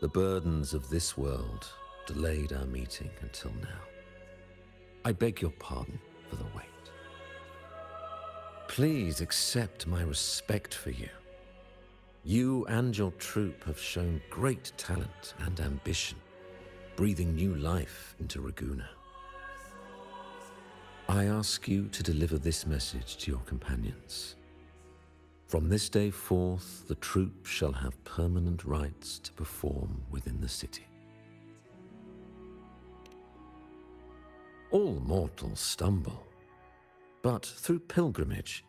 The burdens of this world delayed our meeting until now. I beg your pardon for the wait. Please accept my respect for you. You and your troupe have shown great talent and ambition, breathing new life into Raguna. I ask you to deliver this message to your companions. From this day forth, the troupe shall have permanent rights to perform within the city. All mortals stumble, but through pilgrimage,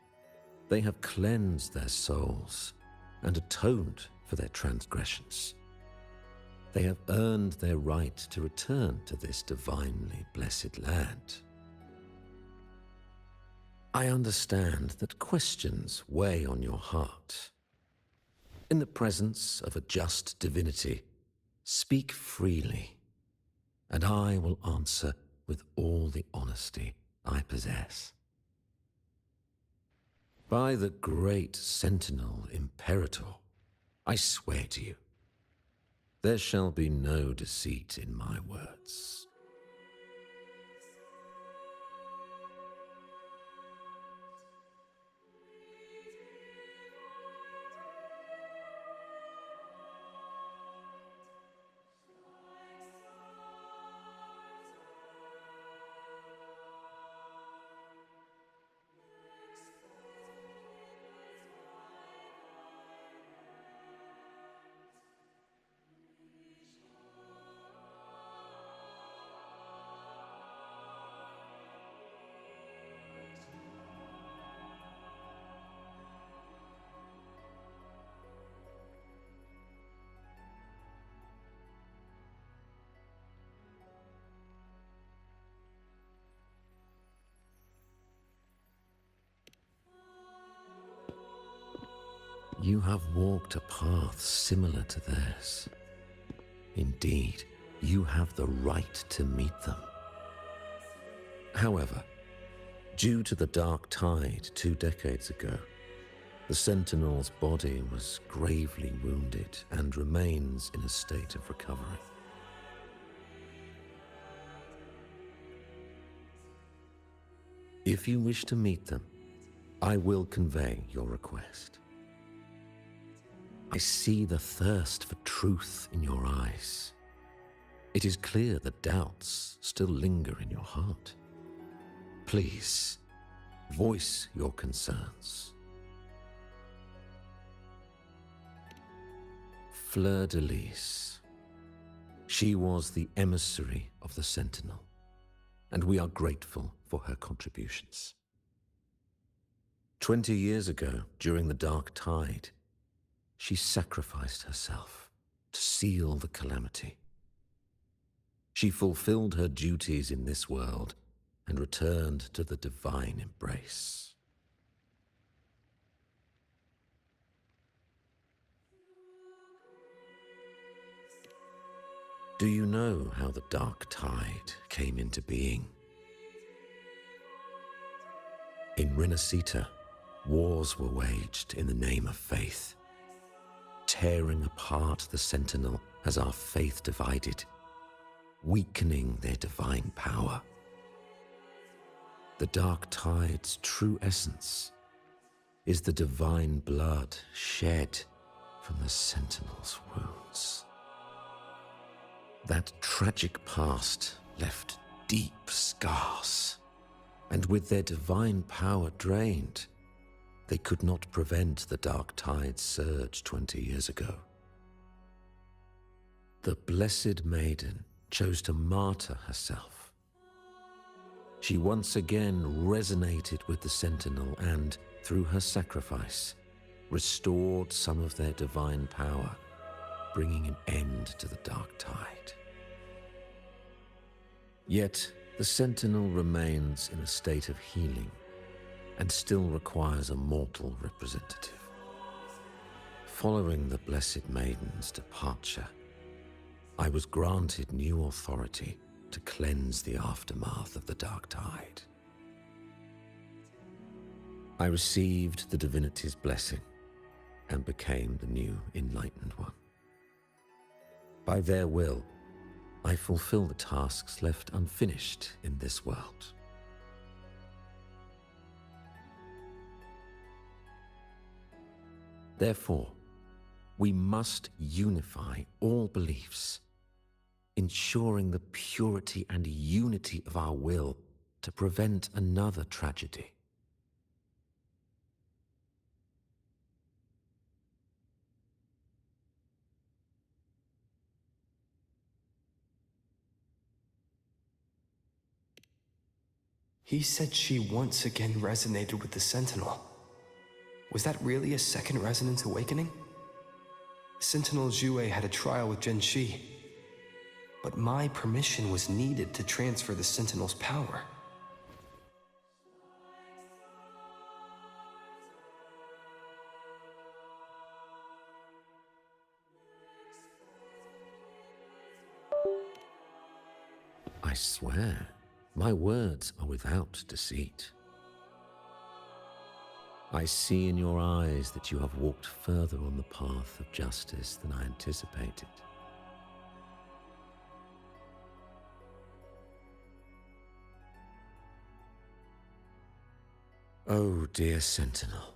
they have cleansed their souls and atoned for their transgressions. They have earned their right to return to this divinely blessed land. I understand that questions weigh on your heart. In the presence of a just divinity, speak freely, and I will answer with all the honesty I possess. By the great Sentinel Imperator, I swear to you, there shall be no deceit in my words. You have walked a path similar to theirs. Indeed, you have the right to meet them. However, due to the dark tide 2 decades ago, the Sentinel's body was gravely wounded and remains in a state of recovery. If you wish to meet them, I will convey your request. I see the thirst for truth in your eyes. It is clear that doubts still linger in your heart. Please, voice your concerns. Fleur-de-Lis. She was the emissary of the Sentinel, and we are grateful for her contributions. 20 years ago, during the dark tide, she sacrificed herself to seal the calamity. She fulfilled her duties in this world and returned to the divine embrace. Do you know how the dark tide came into being? In Rinascita, wars were waged in the name of faith, tearing apart the Sentinel as our faith divided, weakening their divine power. The dark tide's true essence is the divine blood shed from the Sentinel's wounds. That tragic past left deep scars, and with their divine power drained, they could not prevent the dark tide's surge 20 years ago. The Blessed Maiden chose to martyr herself. She once again resonated with the Sentinel and, through her sacrifice, restored some of their divine power, bringing an end to the dark tide. Yet, the Sentinel remains in a state of healing and still requires a mortal representative. Following the Blessed Maiden's departure, I was granted new authority to cleanse the aftermath of the dark tide. I received the divinity's blessing and became the new enlightened one. By their will, I fulfill the tasks left unfinished in this world. Therefore, we must unify all beliefs, ensuring the purity and unity of our will to prevent another tragedy. He said she once again resonated with the Sentinel. Was that really a second resonance awakening? Sentinel Jue had a trial with Genshi, but my permission was needed to transfer the Sentinel's power. I swear, my words are without deceit. I see in your eyes that you have walked further on the path of justice than I anticipated. Oh, dear Sentinel,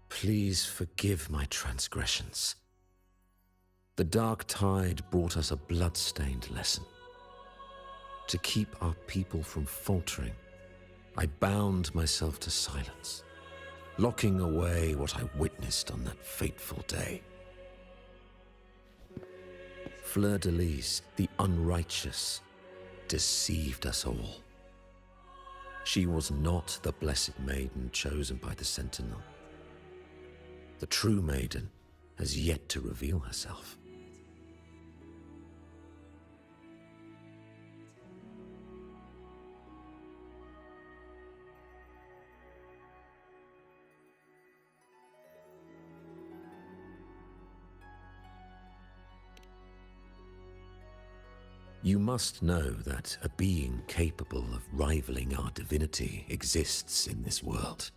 please forgive my transgressions. The dark tide brought us a blood-stained lesson. To keep our people from faltering, I bound myself to silence, locking away what I witnessed on that fateful day. Fleur-de-Lis, the unrighteous, deceived us all. She was not the blessed maiden chosen by the Sentinel. The true maiden has yet to reveal herself. You must know that a being capable of rivaling our divinity exists in this world.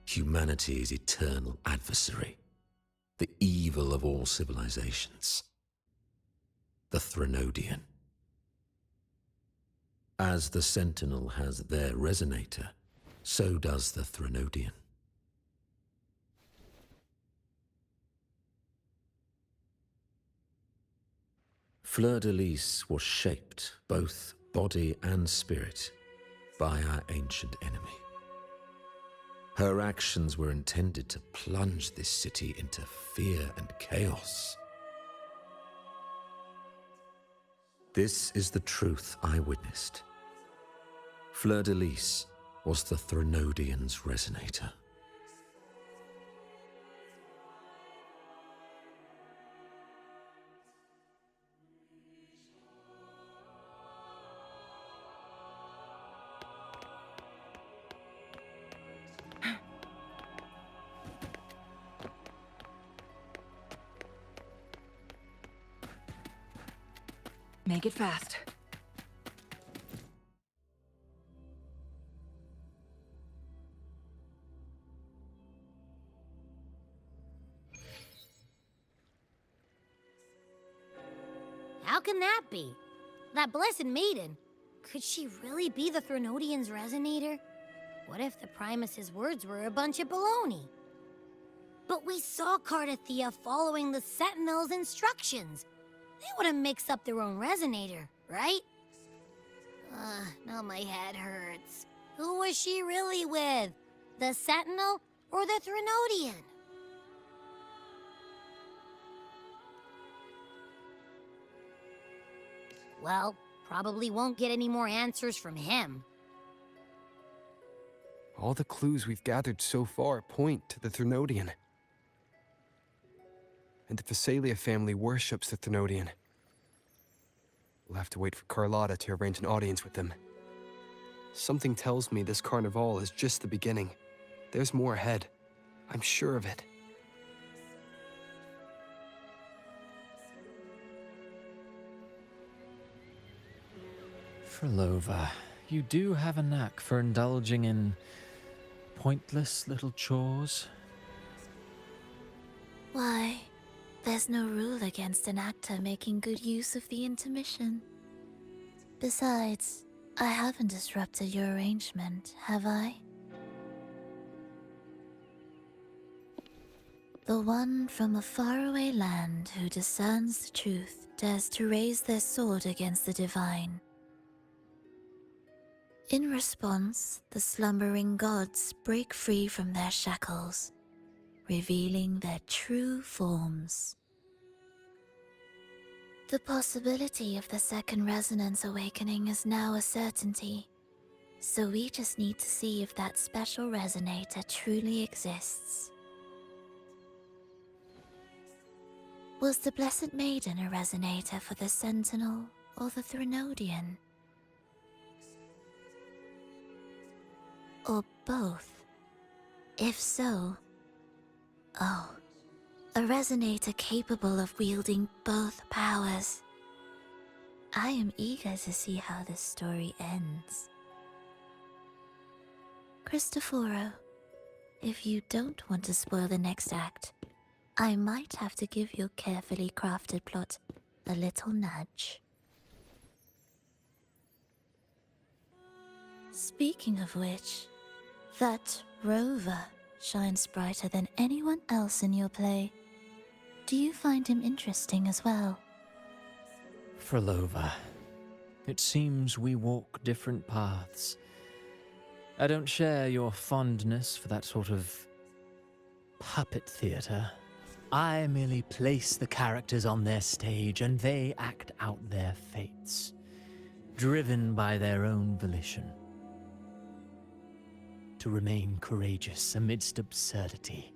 Humanity's eternal adversary, the evil of all civilizations, the Threnodian. As the Sentinel has their resonator, so does the Threnodian. Fleur-de-Lis was shaped, both body and spirit, by our ancient enemy. Her actions were intended to plunge this city into fear and chaos. This is the truth I witnessed. Fleur-de-Lis was the Threnodian's resonator. Make it fast. How can that be? That blessed maiden, could she really be the Threnodian's resonator? What if the Primus's words were a bunch of baloney? But we saw Cardathea following the Sentinel's instructions. They wouldn't mix up their own resonator, right? Now my head hurts. Who was she really with? The Sentinel or the Threnodian? Well, probably won't get any more answers from him. All the clues we've gathered so far point to the Threnodian. And the Phasalia family worships the Threnodian. We'll have to wait for Carlotta to arrange an audience with them. Something tells me this carnival is just the beginning. There's more ahead. I'm sure of it. Frolova, you do have a knack for indulging in pointless little chores. Why, There's no rule against an actor making good use of the intermission. Besides, I haven't disrupted your arrangement, have I? The one from a faraway land who discerns the truth dares to raise their sword against the divine. In response, the slumbering gods break free from their shackles, revealing their true forms. The possibility of the second resonance awakening is now a certainty, so we just need to see if that special resonator truly exists. Was the Blessed Maiden a resonator for the Sentinel or the Threnodian? Or both? If so, oh, a resonator capable of wielding both powers. I am eager to see how this story ends. Cristoforo, if you don't want to spoil the next act, I might have to give your carefully crafted plot a little nudge. Speaking of which, that rover shines brighter than anyone else in your play. Do you find him interesting as well? Frolova, it seems we walk different paths. I don't share your fondness for that sort of puppet theatre. I merely place the characters on their stage and they act out their fates, driven by their own volition. To remain courageous amidst absurdity,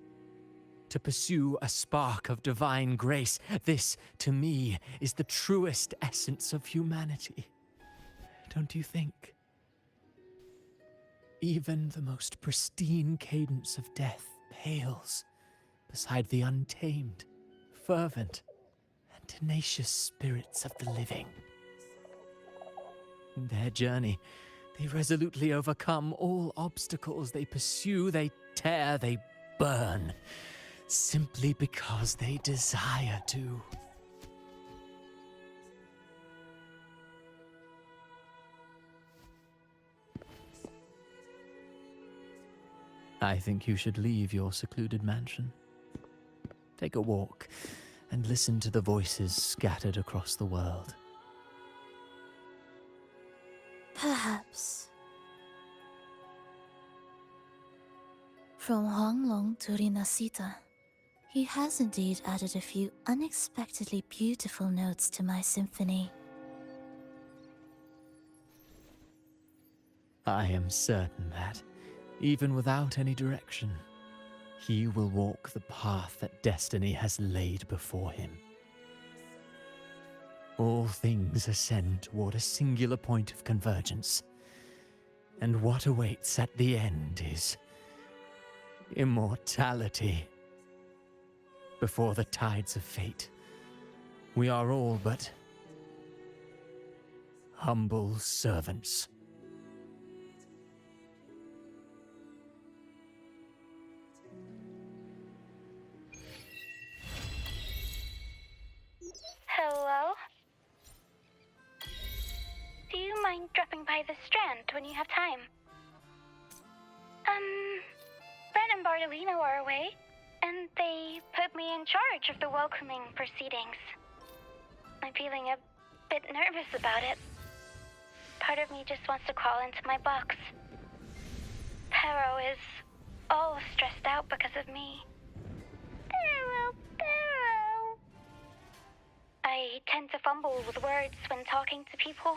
to pursue a spark of divine grace, this, to me, is the truest essence of humanity. Don't you think? Even the most pristine cadence of death pales beside the untamed, fervent, and tenacious spirits of the living. In their journey, they resolutely overcome all obstacles. They pursue, they tear, they burn, simply because they desire to. I think you should leave your secluded mansion. Take a walk and listen to the voices scattered across the world. Perhaps. From Huanglong to Rinasita, he has indeed added a few unexpectedly beautiful notes to my symphony. I am certain that, even without any direction, he will walk the path that destiny has laid before him. All things ascend toward a singular point of convergence, and what awaits at the end is immortality. Before the tides of fate, we are all but humble servants. Hello? Do you mind dropping by the Strand when you have time? Ren and Bartolino are away, and they put me in charge of the welcoming proceedings. I'm feeling a bit nervous about it. Part of me just wants to crawl into my box. Pero is all stressed out because of me. Pero. I tend to fumble with words when talking to people.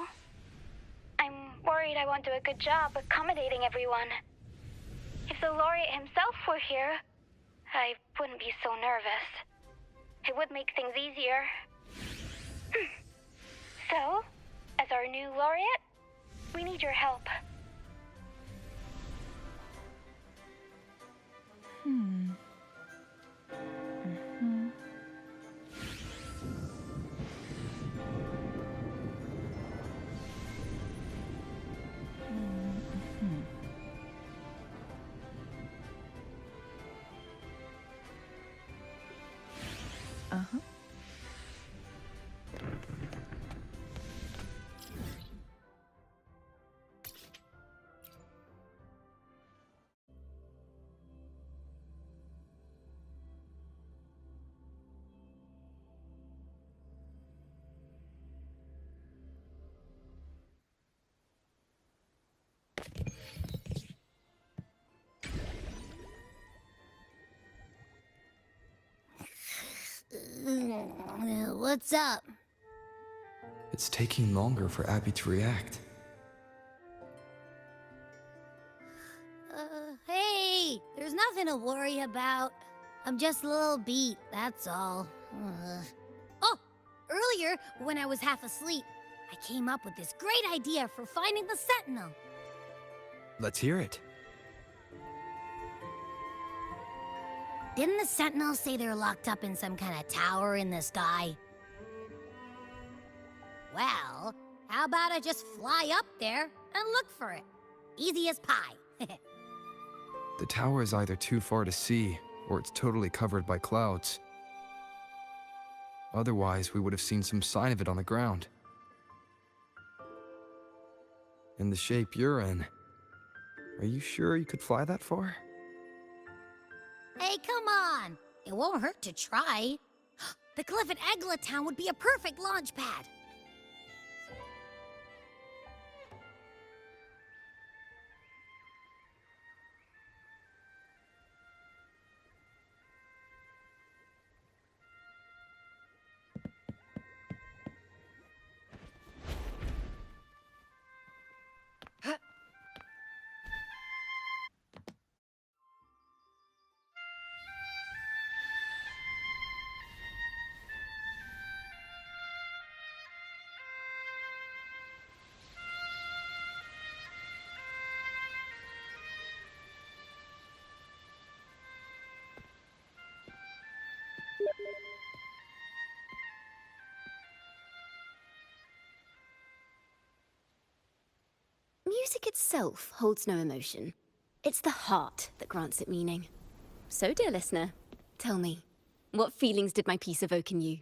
I'm worried I won't do a good job accommodating everyone. If the laureate himself were here, I wouldn't be so nervous. It would make things easier. So, as our new laureate, we need your help. Uh-huh. What's up? It's taking longer for Abby to react. Hey, there's nothing to worry about. I'm just a little beat, that's all. Oh, earlier, when I was half asleep, I came up with this great idea for finding the Sentinel. Let's hear it. Didn't the Sentinels say they're locked up in some kind of tower in the sky? Well, how about I just fly up there and look for it? Easy as pie. The tower is either too far to see, or it's totally covered by clouds. Otherwise, we would have seen some sign of it on the ground. In the shape you're in, are you sure you could fly that far? Hey, come on! It won't hurt to try. The cliff at Egla Town would be a perfect launch pad. Music itself holds no emotion. It's the heart that grants it meaning. So, dear listener, tell me, what feelings did my piece evoke in you?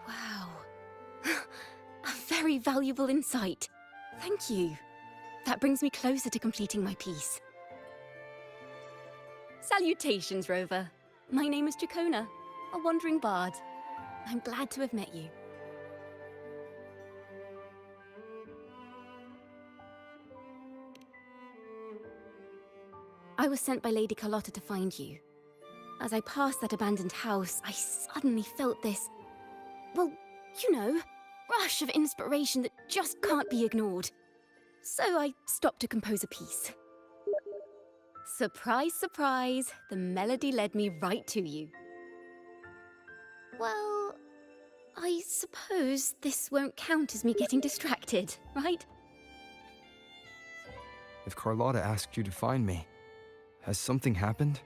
Wow. A very valuable insight. Thank you. That brings me closer to completing my piece. Salutations, Rover. My name is Jacona, a wandering bard. I'm glad to have met you. I was sent by Lady Carlotta to find you. As I passed that abandoned house, I suddenly felt this, well, you know, rush of inspiration that just can't be ignored. So I stopped to compose a piece. Surprise, surprise, the melody led me right to you. Well, I suppose this won't count as me getting distracted, right? If Carlotta asked you to find me, has something happened?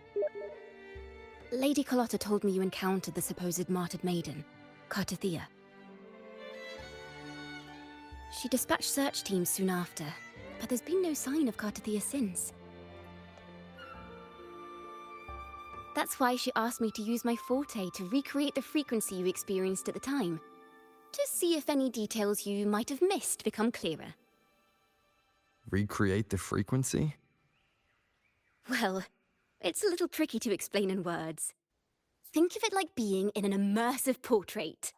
Lady Carlotta told me you encountered the supposed martyred maiden, Cartathea. She dispatched search teams soon after, but there's been no sign of Cartathea since. That's why she asked me to use my forte to recreate the frequency you experienced at the time, to see if any details you might have missed become clearer. Recreate the frequency? Well, it's a little tricky to explain in words. Think of it like being in an immersive portrait.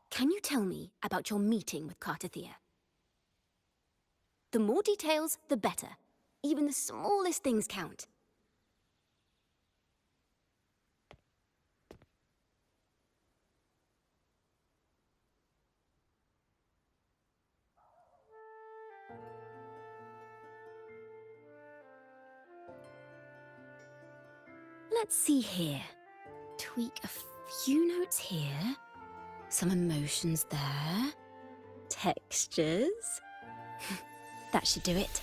Can you tell me about your meeting with Cartathea? The more details, the better. Even the smallest things count. Let's see here. Tweak a few notes here. Some emotions there. Textures. That should do it.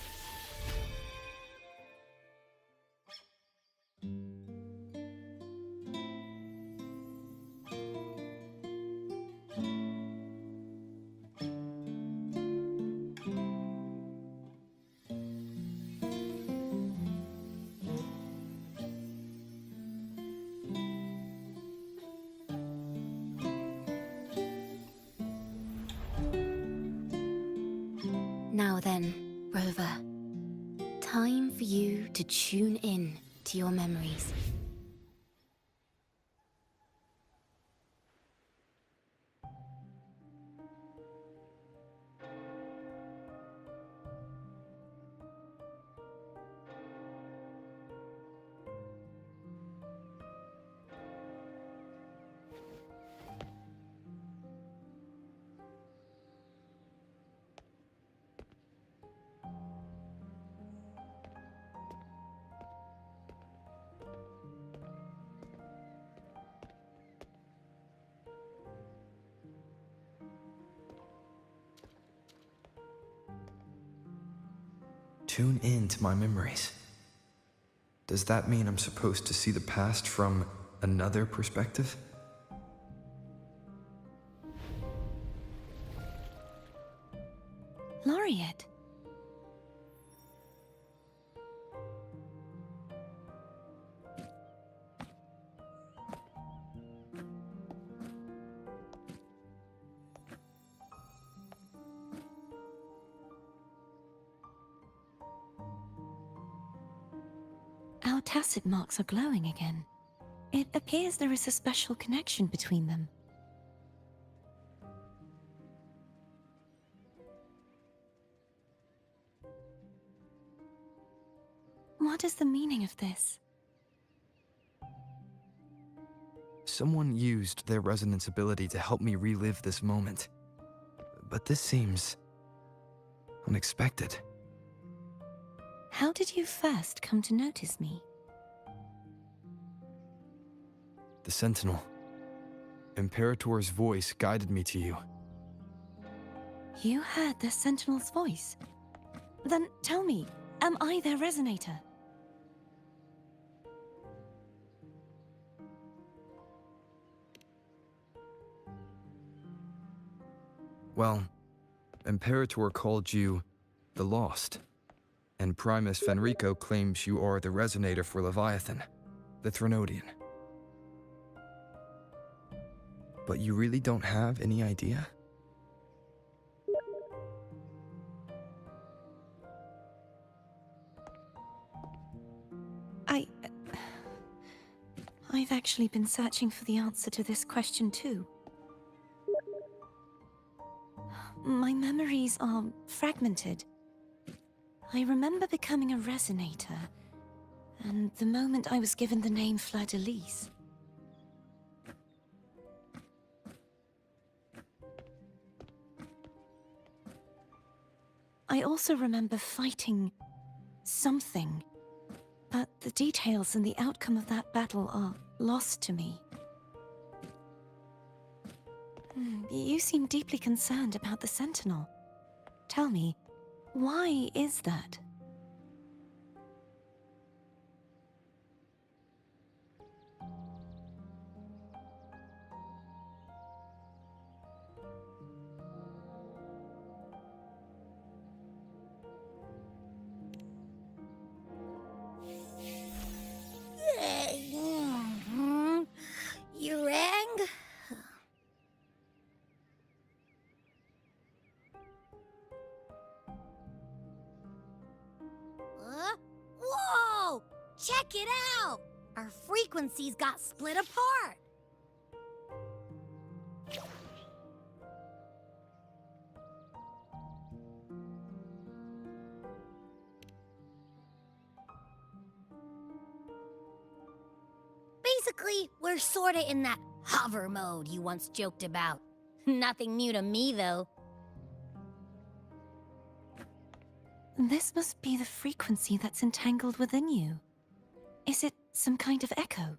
Now then, Rover. Time for you to tune in to your memories. Tune in to my memories. Does that mean I'm supposed to see the past from another perspective? Laureate. Our tacit marks are glowing again. It appears there is a special connection between them. What is the meaning of this? Someone used their resonance ability to help me relive this moment. But this seems unexpected. How did you first come to notice me? The Sentinel. Imperator's voice guided me to you. You heard the Sentinel's voice? Then tell me, am I their resonator? Well, Imperator called you the Lost, and Primus Fenrico claims you are the resonator for Leviathan, the Threnodian. But you really don't have any idea? I've actually been searching for the answer to this question too. My memories are fragmented. I remember becoming a resonator, and the moment I was given the name Fleur-de-Lis. I also remember fighting something, but the details and the outcome of that battle are lost to me. You seem deeply concerned about the Sentinel. Tell me, why is that? You rang? Whoa! Check it out! Our frequencies got split apart. Basically, we're sorta in that hover mode you once joked about. Nothing new to me, though. This must be the frequency that's entangled within you. Is it some kind of echo?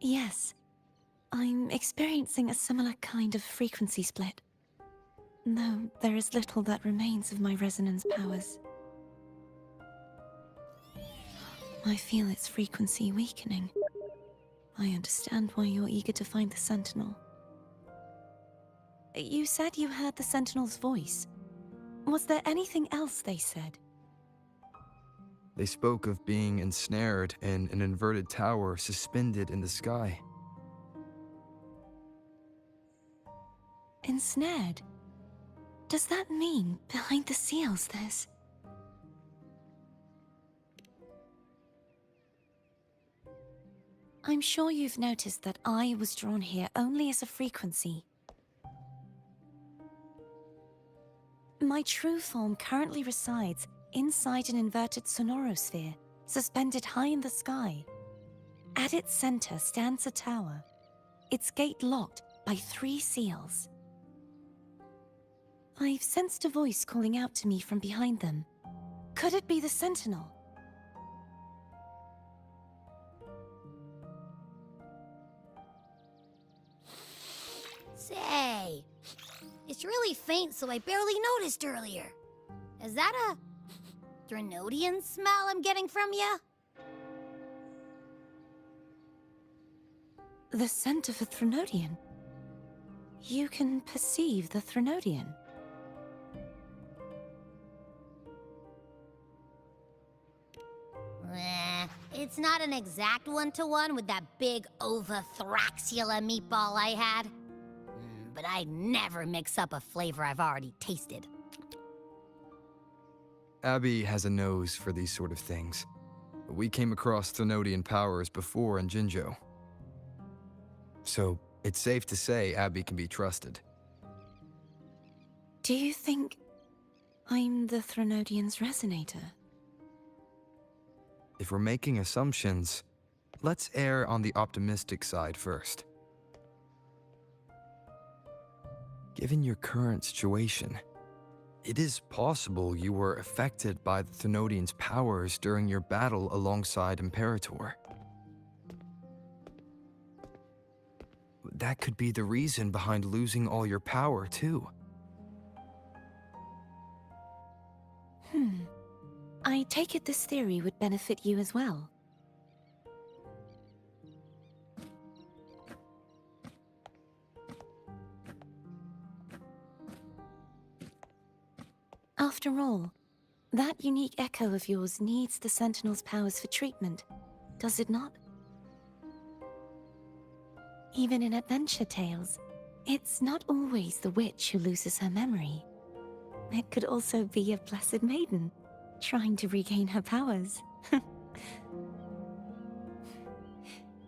Yes. I'm experiencing a similar kind of frequency split. Though there is little that remains of my resonance powers. I feel its frequency weakening. I understand why you're eager to find the Sentinel. You said you heard the Sentinel's voice. Was there anything else they said? They spoke of being ensnared in an inverted tower suspended in the sky. Ensnared? Does that mean behind the seals there's... I'm sure you've noticed that I was drawn here only as a frequency. My true form currently resides inside an inverted sonorosphere, suspended high in the sky. At its center stands a tower, its gate locked by 3 seals. I've sensed a voice calling out to me from behind them. Could it be the Sentinel? Say, it's really faint, so I barely noticed earlier. Is that a Threnodian smell I'm getting from you? The scent of a Threnodian. You can perceive the Threnodian. It's not an exact one-to-one with that big Ovathraxula meatball I had. But I never mix up a flavor I've already tasted. Abby has a nose for these sort of things. We came across Threnodian powers before in Jinzhou. So it's safe to say Abby can be trusted. Do you think I'm the Threnodian's resonator? If we're making assumptions, let's err on the optimistic side first. Given your current situation, it is possible you were affected by the Threnodian's powers during your battle alongside Imperator. That could be the reason behind losing all your power, too. I take it this theory would benefit you as well. After all, that unique echo of yours needs the Sentinel's powers for treatment, does it not? Even in adventure tales, it's not always the witch who loses her memory. It could also be a blessed maiden, trying to regain her powers.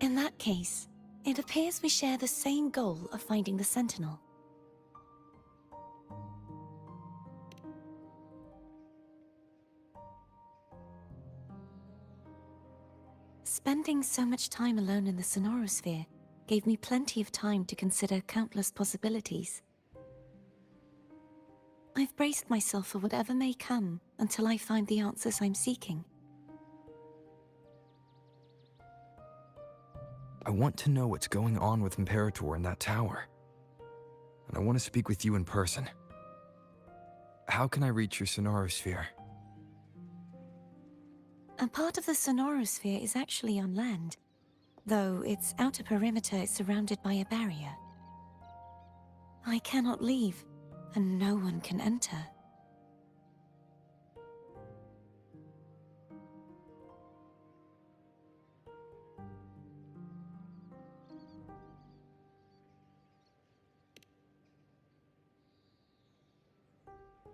In that case, it appears we share the same goal of finding the Sentinel. Spending so much time alone in the sonorosphere gave me plenty of time to consider countless possibilities. I've braced myself for whatever may come until I find the answers I'm seeking. I want to know what's going on with Imperator in that tower. And I want to speak with you in person. How can I reach your sonorosphere? A part of the sonorosphere is actually on land, though its outer perimeter is surrounded by a barrier. I cannot leave, and no one can enter.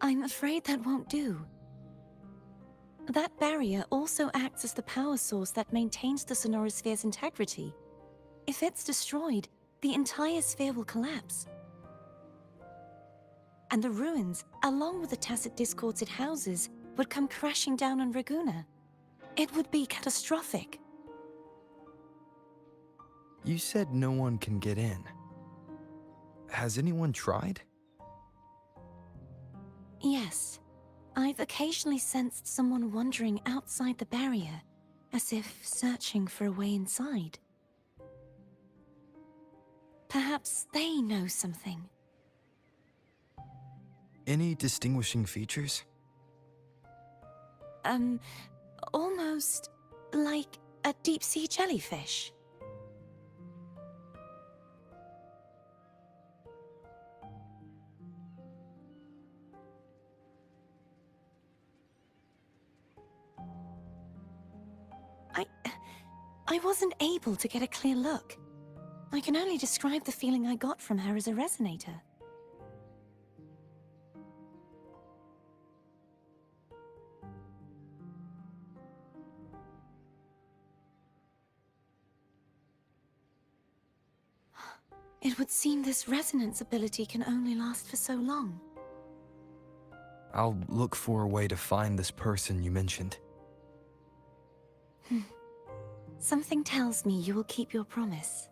I'm afraid that won't do. That barrier also acts as the power source that maintains the sonorosphere's integrity. If it's destroyed, the entire sphere will collapse. And the ruins, along with the tacit discords it houses, would come crashing down on Raguna. It would be catastrophic. You said no one can get in. Has anyone tried? Yes. I've occasionally sensed someone wandering outside the barrier, as if searching for a way inside. Perhaps they know something. Any distinguishing features? Almost like a deep-sea jellyfish. I wasn't able to get a clear look. I can only describe the feeling I got from her as a resonator. It would seem this resonance ability can only last for so long. I'll look for a way to find this person you mentioned. Something tells me you will keep your promise.